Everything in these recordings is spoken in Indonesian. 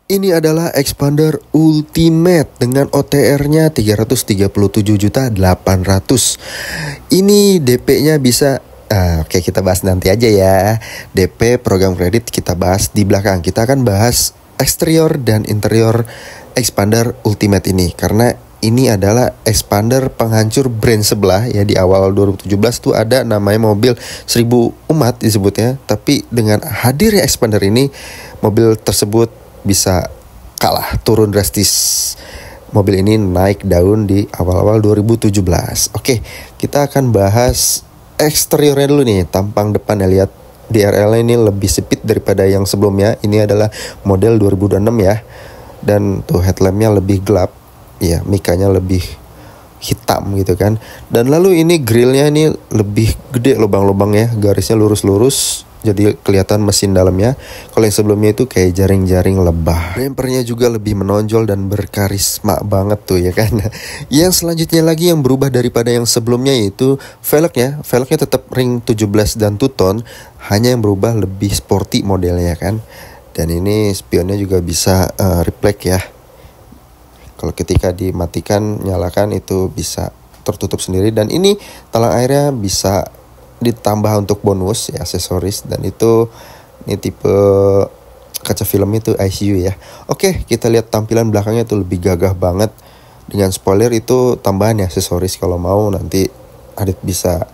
Ini adalah Xpander Ultimate dengan OTR-nya 337.800. Ini DP-nya bisa oke, kita bahas nanti aja ya. DP program kredit kita bahas di belakang. Kita akan bahas eksterior dan interior Xpander Ultimate ini karena ini adalah Xpander penghancur brand sebelah ya. Di awal 2017 tuh ada namanya mobil 1000 umat disebutnya, tapi dengan hadirnya Xpander ini mobil tersebut bisa kalah, turun drastis. Mobil ini naik daun di awal-awal 2017. Oke, kita akan bahas eksteriornya dulu nih. Tampang depannya, lihat DRL ini lebih sipit daripada yang sebelumnya. Ini adalah model 2006 ya. Dan tuh headlampnya lebih gelap ya, mikanya lebih hitam gitu kan. Dan lalu ini grillnya ini lebih gede lubang-lubangnya, garisnya lurus-lurus, jadi kelihatan mesin dalamnya. Kalau yang sebelumnya itu kayak jaring-jaring lebah. Bumpernya juga lebih menonjol dan berkarisma banget tuh ya kan. Yang selanjutnya lagi yang berubah daripada yang sebelumnya yaitu velgnya. Velgnya tetap ring 17 dan two-tone, hanya yang berubah lebih sporty modelnya kan. Dan ini spionnya juga bisa reflect ya. Kalau ketika dimatikan, nyalakan itu bisa tertutup sendiri. Dan ini talang airnya bisa ditambah untuk bonus ya, aksesoris. Dan itu ini tipe kaca film itu ICU ya. Oke, kita lihat tampilan belakangnya itu lebih gagah banget. Dengan spoiler itu tambahan ya, aksesoris. Kalau mau nanti Adit bisa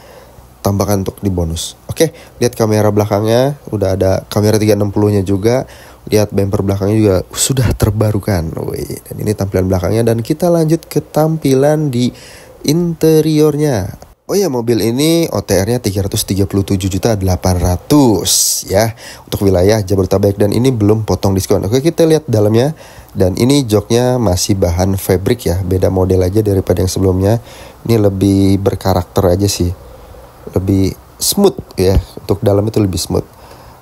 tambahkan untuk di bonus. Oke, lihat kamera belakangnya, udah ada kamera 360-nya juga. Lihat bumper belakangnya juga sudah terbarukan. Wih, dan ini tampilan belakangnya. Dan kita lanjut ke tampilan di interiornya. Oh ya, mobil ini OTR-nya 337.800 ya untuk wilayah Jabodetabek, dan ini belum potong diskon. Oke, kita lihat dalamnya. Dan ini joknya masih bahan fabric ya, beda model aja daripada yang sebelumnya. Ini lebih berkarakter aja sih, lebih smooth ya, untuk dalam itu lebih smooth.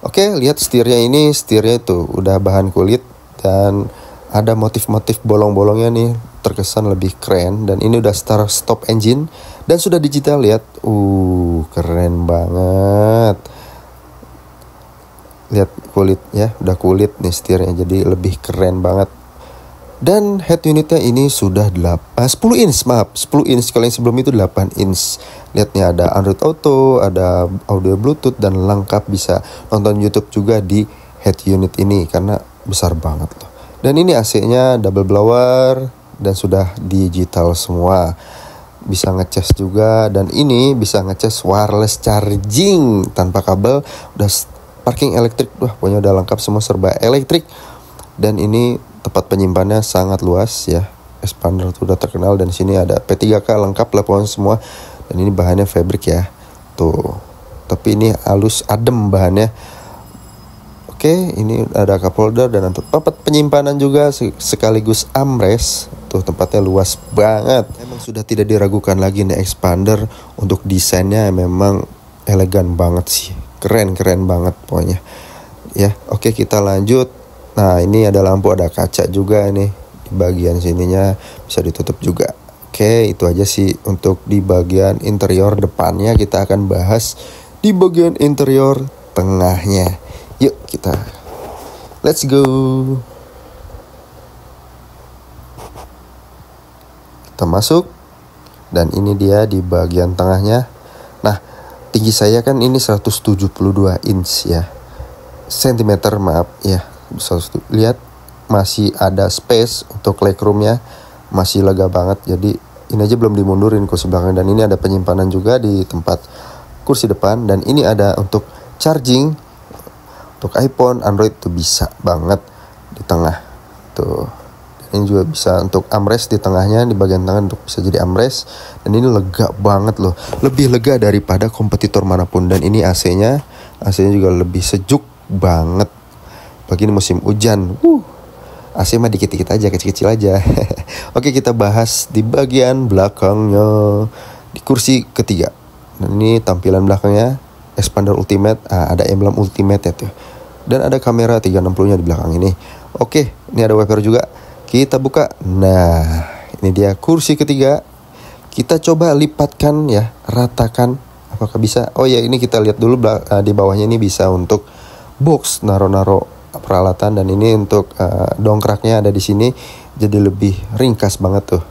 Oke, lihat setirnya ini, setirnya itu udah bahan kulit dan ada motif-motif bolong-bolongnya nih, terkesan lebih keren. Dan ini udah start stop engine dan sudah digital, lihat. Keren banget. Lihat kulit ya, udah kulit nih setirnya, jadi lebih keren banget. Dan head unitnya ini sudah 10 inch, maaf 10 inch. Kalau yang sebelum itu 8 inch. Lihat nih, ada Android Auto, ada audio Bluetooth, dan lengkap bisa nonton YouTube juga di head unit ini karena besar banget loh. Dan ini AC-nya double blower dan sudah digital semua. Bisa ngecas juga, dan ini bisa ngecas wireless charging tanpa kabel. Udah parking elektrik, wah pokoknya udah lengkap semua, serba elektrik. Dan ini tempat penyimpanannya sangat luas ya. Xpander itu udah terkenal. Dan sini ada P3K lengkap lah pokoknya semua. Dan ini bahannya fabric ya. Tuh. Tapi ini halus adem bahannya. Oke, ini ada cup holder dan untuk tempat penyimpanan juga sekaligus armrest. Tuh, tempatnya luas banget. Emang sudah tidak diragukan lagi nih Xpander untuk desainnya, memang elegan banget sih. Keren banget pokoknya. Ya, oke, kita lanjut. Nah, ini ada lampu, ada kaca juga nih. Di bagian sininya bisa ditutup juga. Oke, itu aja sih untuk di bagian interior depannya. Kita akan bahas di bagian interior tengahnya. Yuk, let's go. Kita masuk. Dan ini dia di bagian tengahnya. Nah, tinggi saya kan ini 172 inch ya. Sentimeter, maaf ya. Lihat, masih ada space untuk legroomnya, masih lega banget. Jadi ini aja belum dimundurin kursi belakang. Dan ini ada penyimpanan juga di tempat kursi depan. Dan ini ada untuk charging, untuk iPhone, Android tuh bisa banget di tengah tuh. Ini juga bisa untuk armrest di tengahnya, di bagian tengah untuk bisa jadi armrest. Dan ini lega banget loh, lebih lega daripada kompetitor manapun. Dan ini AC-nya AC-nya juga lebih sejuk banget. Bagi ini musim hujan. AC mah dikit-dikit aja, kecil-kecil aja. Oke, kita bahas di bagian belakangnya. Di kursi ketiga. Dan ini tampilan belakangnya Expander Ultimate. Ada emblem Ultimate ya tuh. Dan ada kamera 360-nya di belakang ini. Oke, ini ada wiper juga. Kita buka. Nah, ini dia kursi ketiga. Kita coba lipatkan ya, ratakan. Apakah bisa? Oh ya, ini kita lihat dulu di bawahnya ini bisa untuk box naro-naro peralatan, dan ini untuk dongkraknya ada di sini, jadi lebih ringkas banget tuh,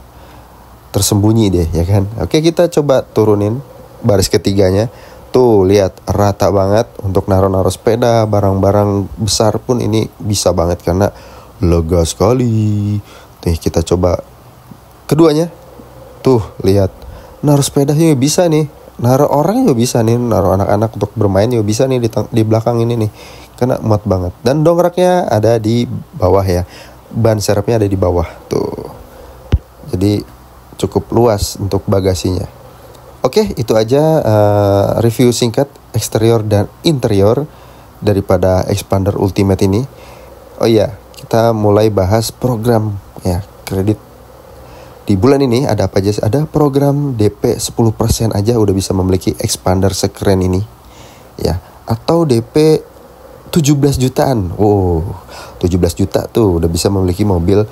tersembunyi deh ya kan. Oke, kita coba turunin baris ketiganya. Tuh lihat rata banget. Untuk naro-naro sepeda, barang-barang besar pun ini bisa banget karena lega sekali. Nih kita coba keduanya. Tuh lihat, naruh sepeda juga bisa nih, naruh orang juga bisa nih, naruh anak-anak untuk bermain juga bisa nih di belakang ini nih, karena muat banget. Dan dongkraknya ada di bawah ya, ban serepnya ada di bawah tuh, jadi cukup luas untuk bagasinya. Oke, itu aja review singkat eksterior dan interior daripada Expander Ultimate ini. Oh iya, kita mulai bahas program ya kredit. Di bulan ini ada apa aja? Ada program DP 10% aja udah bisa memiliki Expander sekeren ini ya. Atau DP 17 jutaan. 17 juta tuh udah bisa memiliki mobil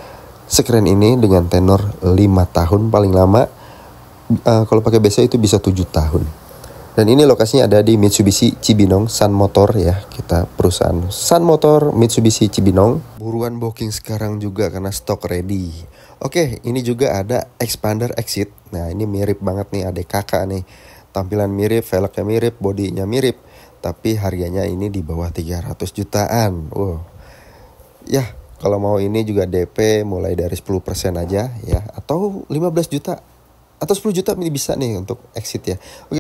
sekeren ini dengan tenor 5 tahun paling lama. Kalau pakai BC itu bisa 7 tahun. Dan ini lokasinya ada di Mitsubishi Cibinong, Sun Motor ya. Kita perusahaan Sun Motor Mitsubishi Cibinong. Buruan booking sekarang juga karena stok ready. Oke, ini juga ada Expander Exit. Nah, ini mirip banget nih, adik kakak nih. Tampilan mirip, velgnya mirip, bodinya mirip. Tapi harganya ini di bawah 300 jutaan. Ya, kalau mau ini juga DP mulai dari 10% aja ya. Atau 15 juta. Atau 10 juta ini bisa nih untuk Exit ya. Oke.